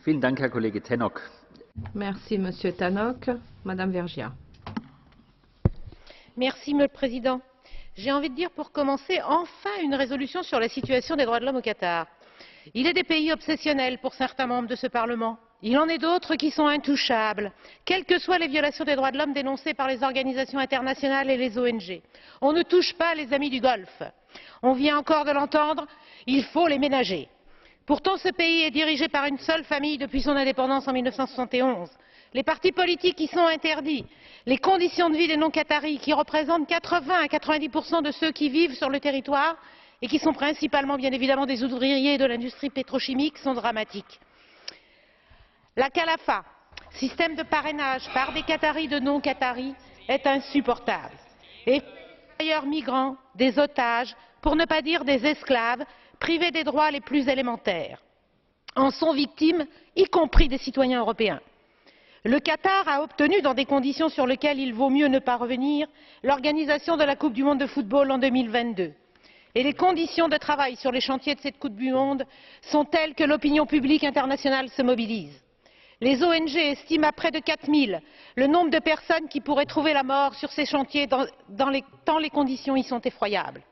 Vielen Dank, Herr Kollege Tannock. Merci, Monsieur Tannock. Madame Vergiat. Merci, Monsieur le Président. J'ai envie de dire, pour commencer, enfin une résolution sur la situation des droits de l'homme au Qatar. Il est des pays obsessionnels pour certains membres de ce Parlement. Il en est d'autres qui sont intouchables, quelles que soient les violations des droits de l'homme dénoncées par les organisations internationales et les ONG. On ne touche pas les amis du Golfe. On vient encore de l'entendre, il faut les ménager. Pourtant, ce pays est dirigé par une seule famille depuis son indépendance en 1971. Les partis politiques y sont interdits. Les conditions de vie des non-qataris, qui représentent 80 à 90% de ceux qui vivent sur le territoire et qui sont principalement, bien évidemment, des ouvriers de l'industrie pétrochimique, sont dramatiques. La Khalafa, système de parrainage par des Qataris de non-Qataris, est insupportable. Et des travailleurs migrants, des otages, pour ne pas dire des esclaves, privés des droits les plus élémentaires, en sont victimes, y compris des citoyens européens. Le Qatar a obtenu, dans des conditions sur lesquelles il vaut mieux ne pas revenir, l'organisation de la Coupe du monde de football en 2022. Et les conditions de travail sur les chantiers de cette Coupe du monde sont telles que l'opinion publique internationale se mobilise. Les ONG estiment à près de 4000 le nombre de personnes qui pourraient trouver la mort sur ces chantiers tant les conditions y sont effroyables.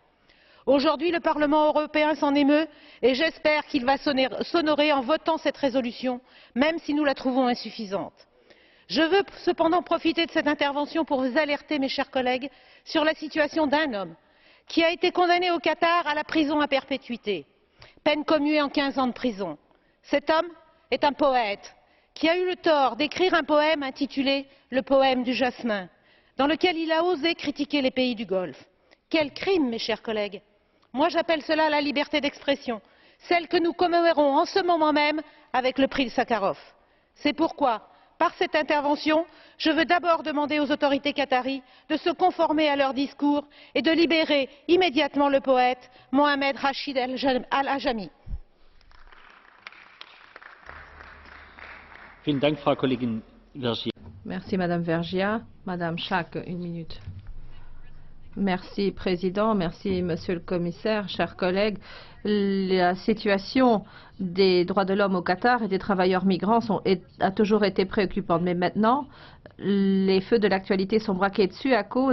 Aujourd'hui, le Parlement européen s'en émeut et j'espère qu'il va s'honorer en votant cette résolution, même si nous la trouvons insuffisante. Je veux cependant profiter de cette intervention pour vous alerter, mes chers collègues, sur la situation d'un homme qui a été condamné au Qatar à la prison à perpétuité, peine commuée en 15 ans de prison. Cet homme est un poète qui a eu le tort d'écrire un poème intitulé « Le poème du jasmin », dans lequel il a osé critiquer les pays du Golfe. Quel crime, mes chers collègues! Moi, j'appelle cela la liberté d'expression, celle que nous commémorons en ce moment même avec le prix Sakharov. C'est pourquoi, par cette intervention, je veux d'abord demander aux autorités qataries de se conformer à leur discours et de libérer immédiatement le poète Mohamed Rachid Al-Ajami. Vielen Dank, Frau Kollegin Vergiat. Merci, Madame Vergiat. Madame Schaak, une minute. Merci, Président. Merci, Monsieur le Commissaire, chers collègues. La situation des droits de l'homme au Qatar et des travailleurs migrants a toujours été préoccupante. Mais maintenant, les feux de l'actualité sont braqués dessus à cause